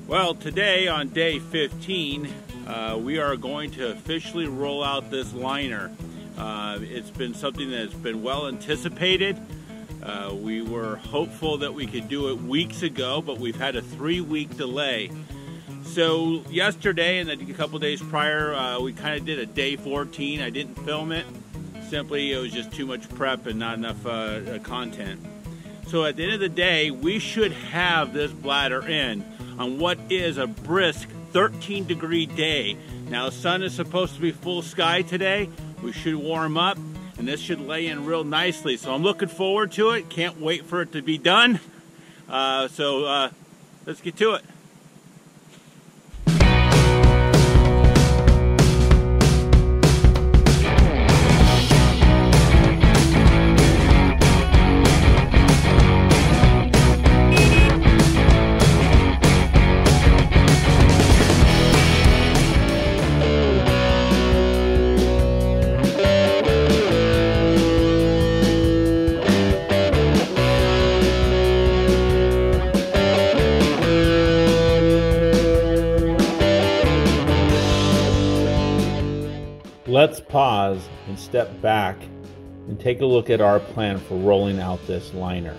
Well, today on day 15, we are going to officially roll out this liner. It's been something that's been well anticipated. We were hopeful that we could do it weeks ago, but we've had a 3-week delay. So yesterday and a couple days prior, we kind of did a day 14. I didn't film it. Simply, it was just too much prep and not enough content. So at the end of the day, we should have this bladder in on what is a brisk 13-degree day. Now, the sun is supposed to be full sky today. We should warm up, and this should lay in real nicely. So I'm looking forward to it. Can't wait for it to be done. Let's get to it. Let's pause and step back and take a look at our plan for rolling out this liner.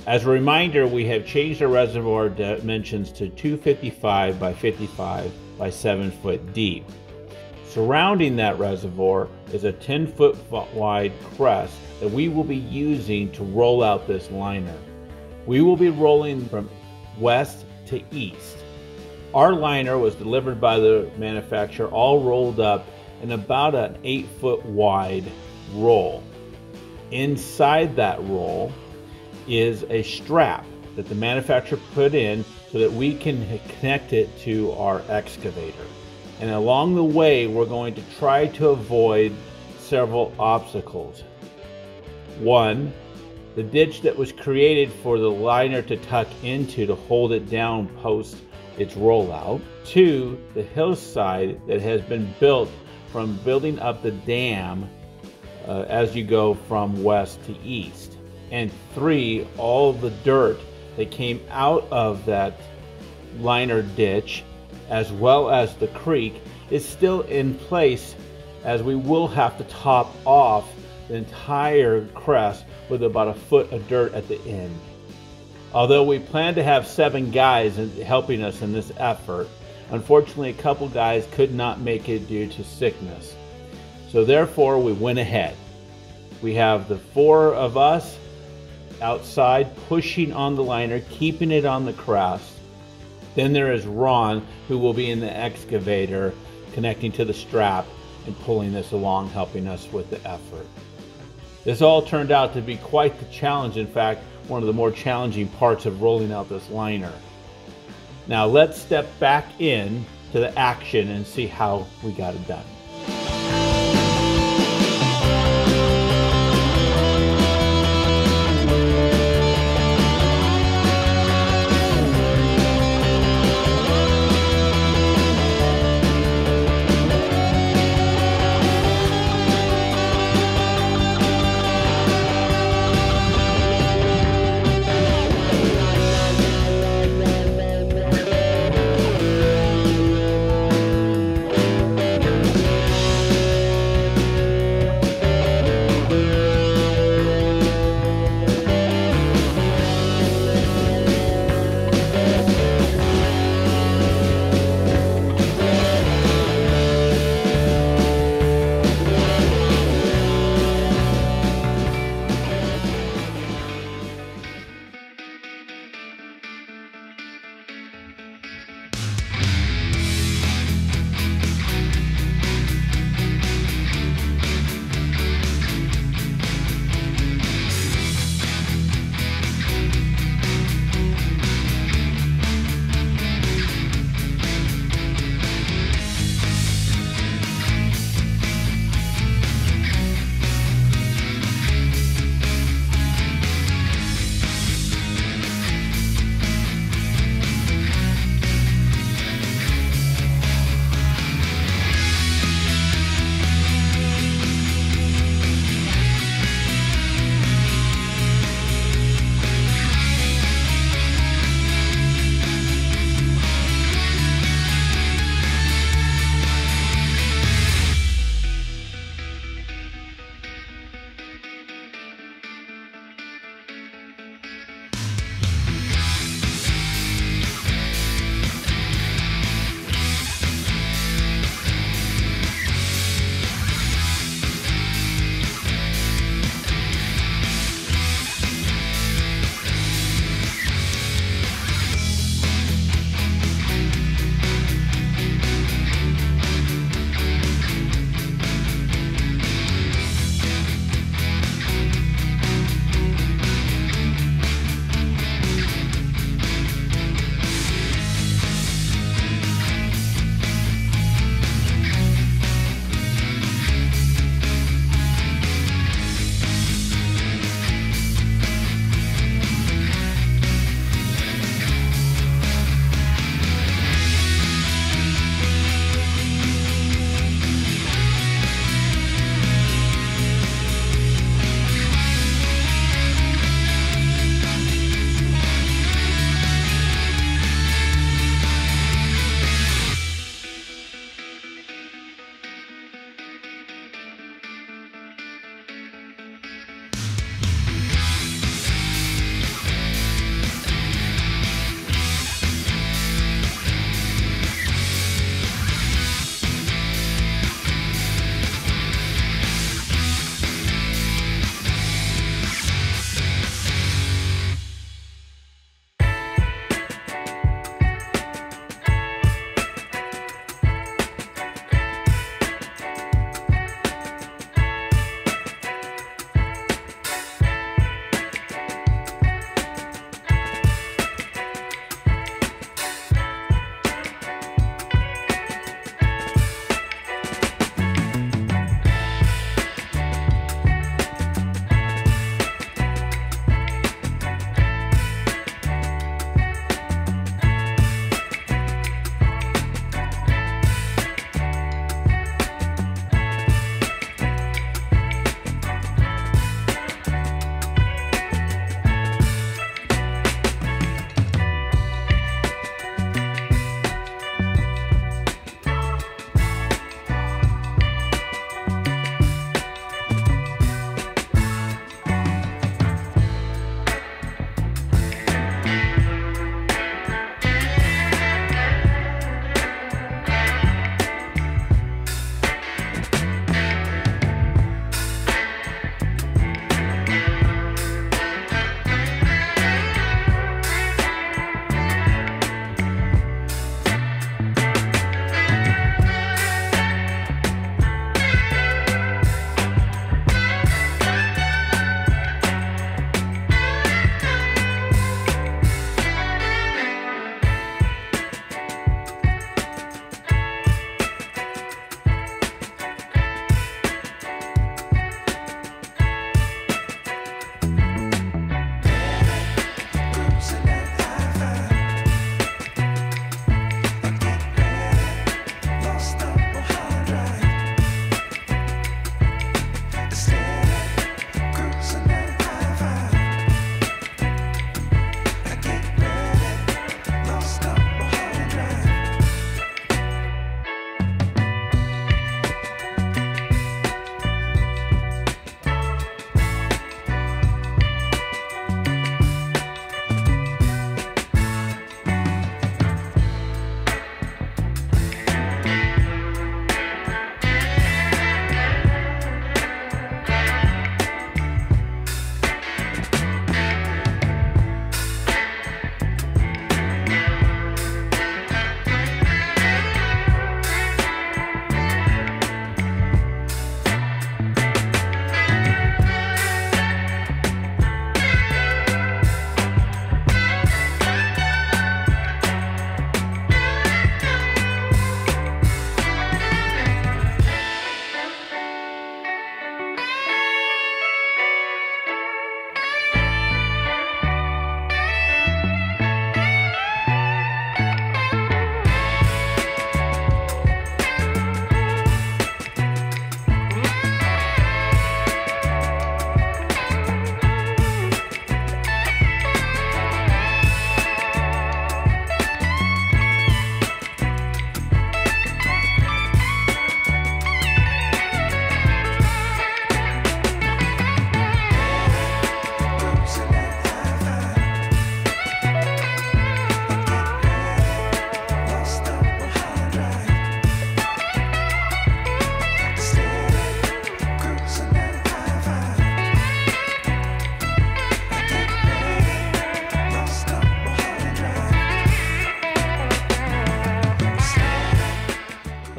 As a reminder, we have changed our reservoir dimensions to 255 by 55 by 7 foot deep. Surrounding that reservoir is a 10-foot wide crest that we will be using to roll out this liner. We will be rolling from west to east. Our liner was delivered by the manufacturer all rolled up in about an 8-foot wide roll. Inside that roll is a strap that the manufacturer put in so that we can connect it to our excavator. And along the way, we're going to try to avoid several obstacles. One, the ditch that was created for the liner to tuck into to hold it down post its rollout. Two, the hillside that has been built from building up the dam as you go from west to east. And three, all the dirt that came out of that liner ditch as well as the creek is still in place, as we will have to top off the entire crest with about a foot of dirt at the end. Although we plan to have 7 guys helping us in this effort, unfortunately, a couple guys could not make it due to sickness. So therefore, we went ahead. We have the 4 of us outside pushing on the liner, keeping it on the crest. Then there is Ron, who will be in the excavator, connecting to the strap and pulling this along, helping us with the effort. This all turned out to be quite the challenge. In fact, one of the more challenging parts of rolling out this liner. Now let's step back in to the action and see how we got it done.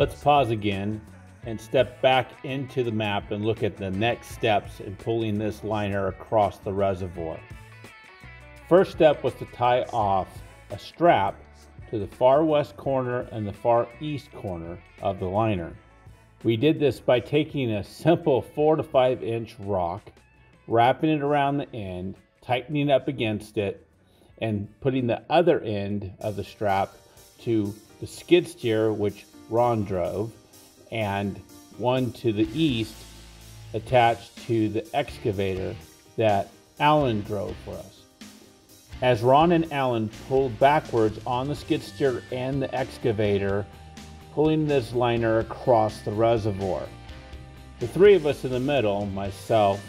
Let's pause again and step back into the map and look at the next steps in pulling this liner across the reservoir. First step was to tie off a strap to the far west corner and the far east corner of the liner. We did this by taking a simple 4 to 5 inch rock, wrapping it around the end, tightening up against it, and putting the other end of the strap to the skid steer which Ron drove, and one to the east attached to the excavator that Alan drove for us. As Ron and Alan pulled backwards on the skid steer and the excavator, pulling this liner across the reservoir. The three of us in the middle, myself,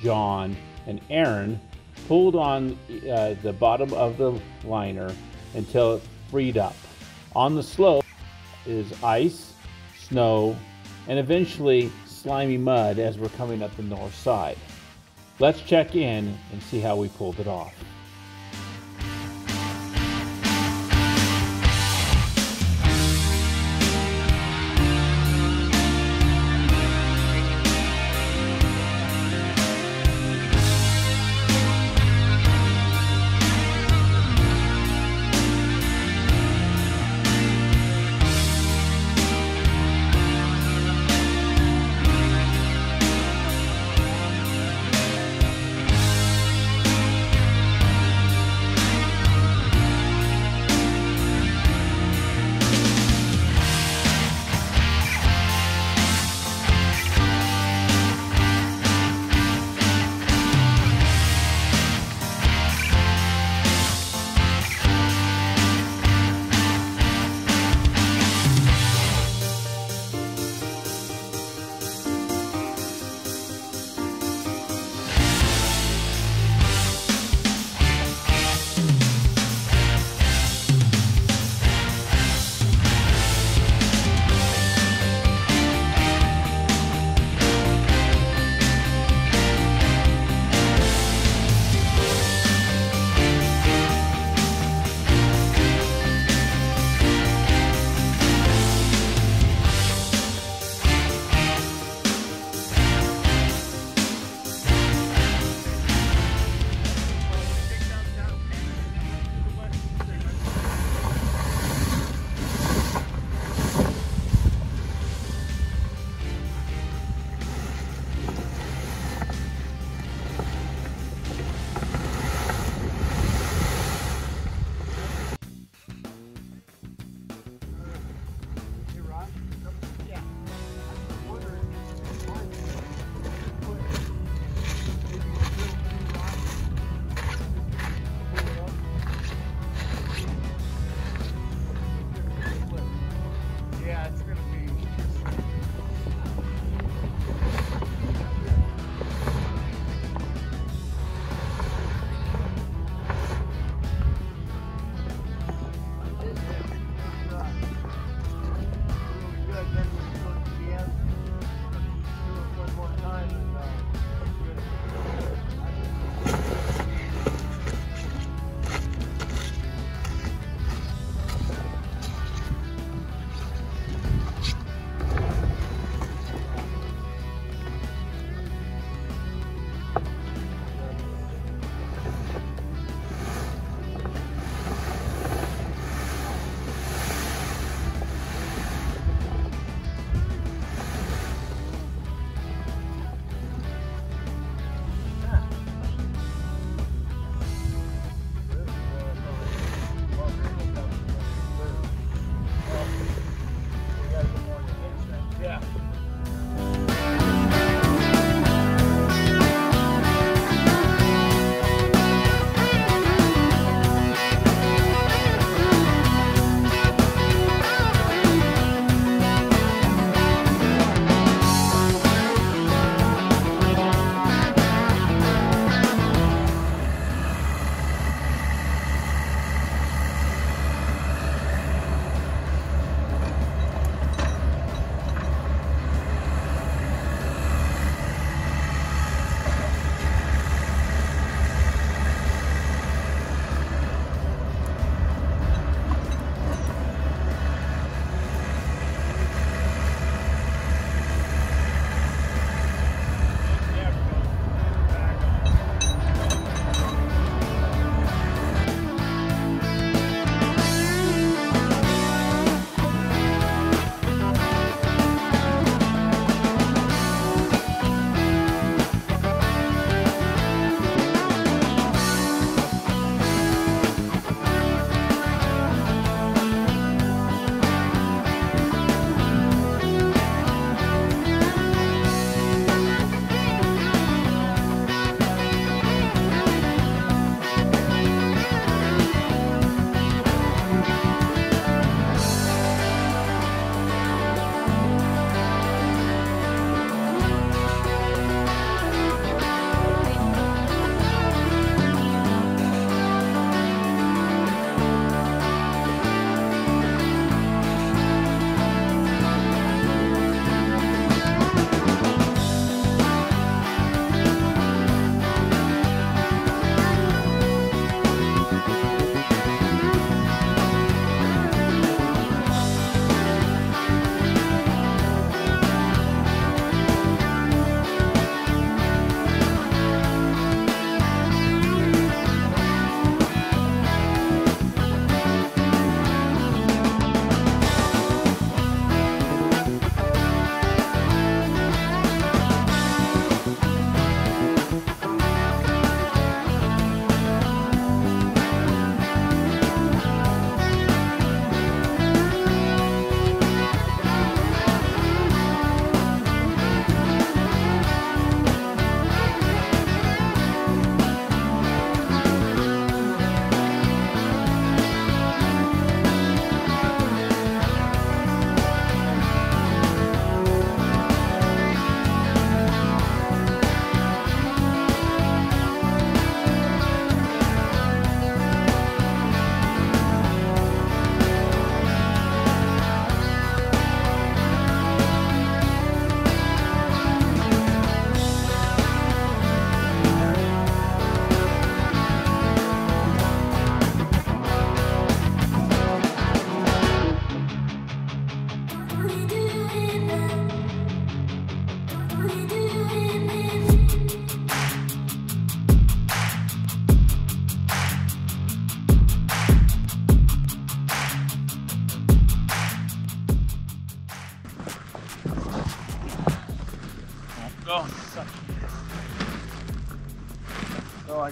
John, and Aaron, pulled on the bottom of the liner until it freed up. On the slope is ice, snow, and eventually slimy mud as we're coming up the north side. Let's check in and see how we pulled it off.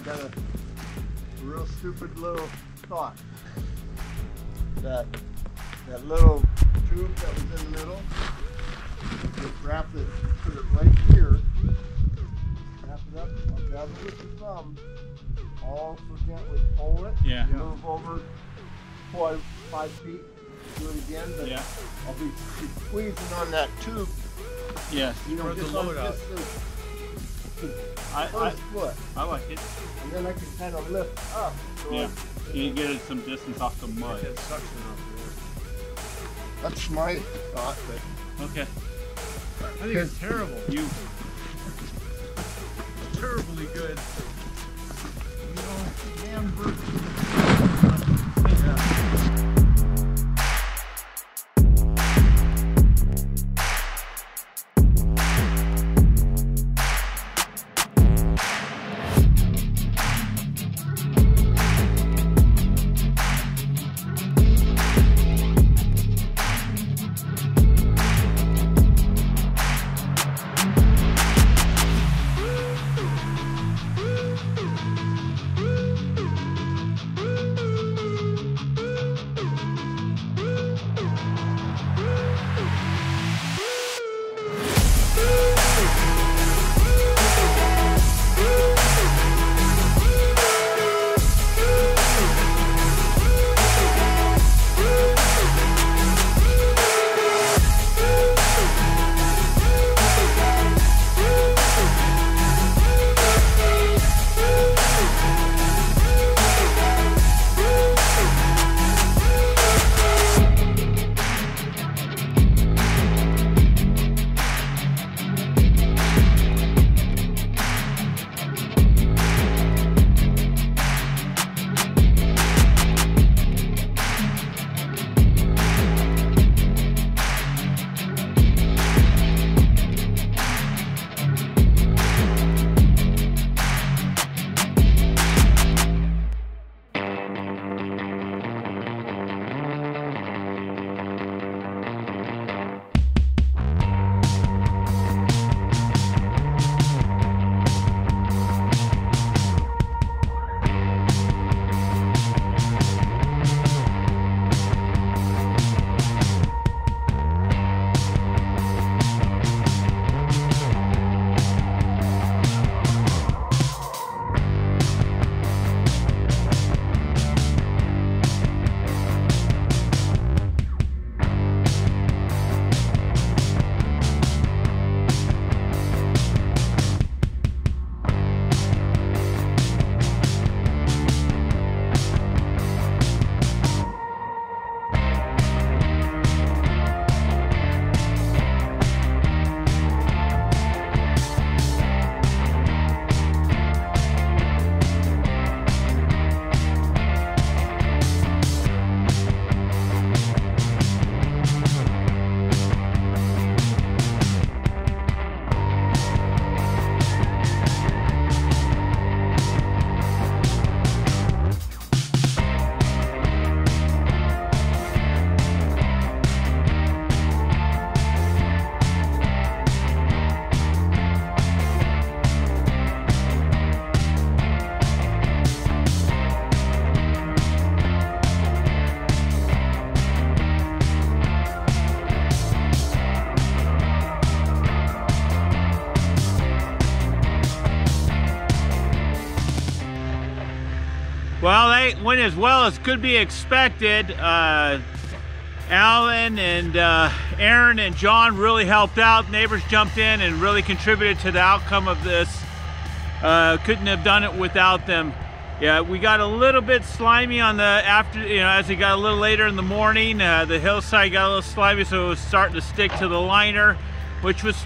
got a real stupid little thought. That little tube that was in the middle, just wrap it, put it right here, wrap it up, I'll grab it with your thumb, all so gently pull it, move over 5 feet, do it again, but I'll be squeezing on that tube. Yes, you know, just the load on up. First foot. I like it. And then I can kind of lift up. So you get it some distance off the mud. That's my thought, but okay. I think it's terrible. Terribly good. You know, hamburger. Well, they went as well as could be expected. Alan and Aaron and John really helped out. Neighbors jumped in and really contributed to the outcome of this. Couldn't have done it without them. Yeah, we got a little bit slimy on the as it got a little later in the morning. The hillside got a little slimy, so it was starting to stick to the liner, which was,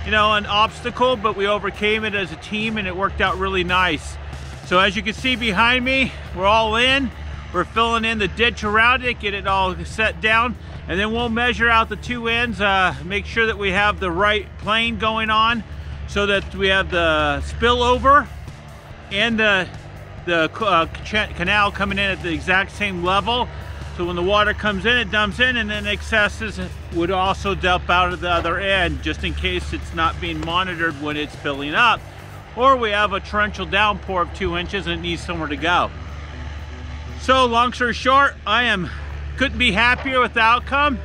an obstacle, but we overcame it as a team and it worked out really nice. So as you can see behind me, we're all in. We're filling in the ditch around it, get it all set down, and then we'll measure out the two ends, make sure that we have the right plane going on so that we have the spillover and the canal coming in at the exact same level. So when the water comes in, it dumps in, and then excesses would also dump out of the other end, just in case it's not being monitored when it's filling up. or we have a torrential downpour of 2 inches and it needs somewhere to go. So long story short, couldn't be happier with the outcome.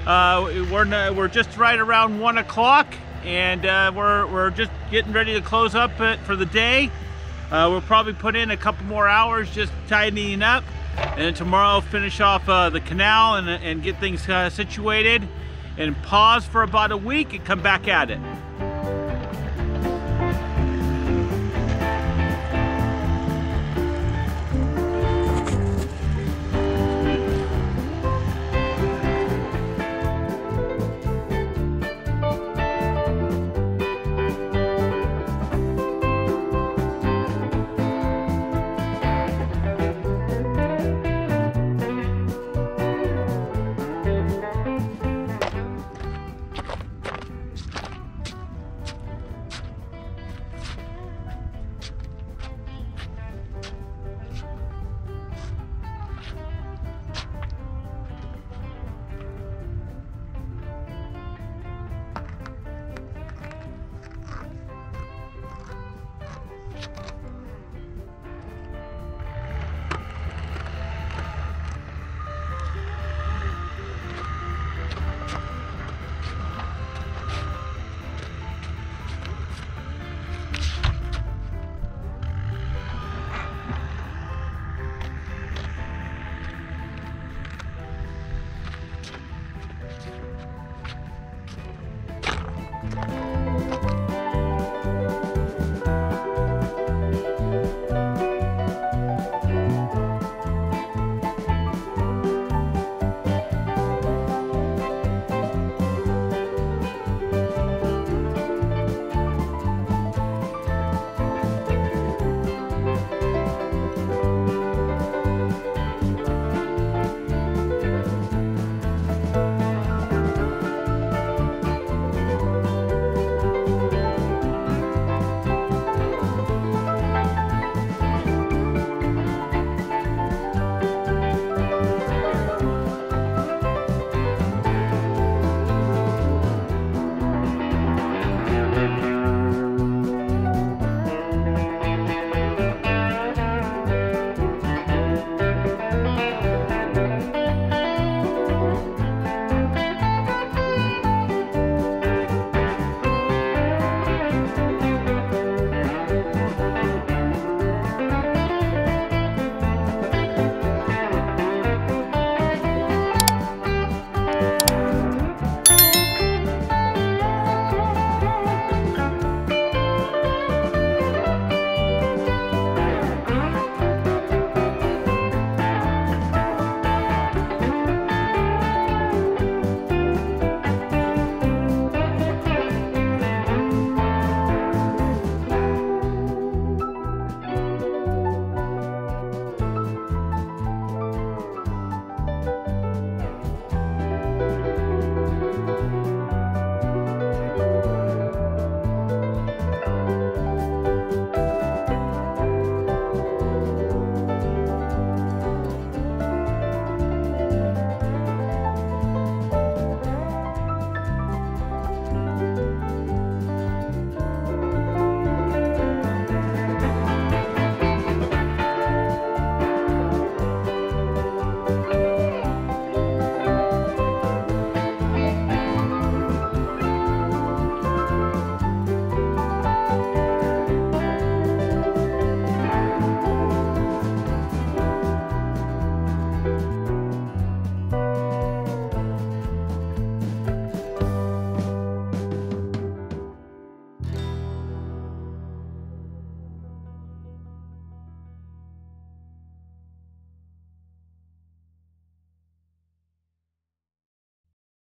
We're just right around 1 o'clock, and we're just getting ready to close up for the day. We'll probably put in a couple more hours just tidying up, and then tomorrow finish off the canal and get things situated, and pause for about a week and come back at it.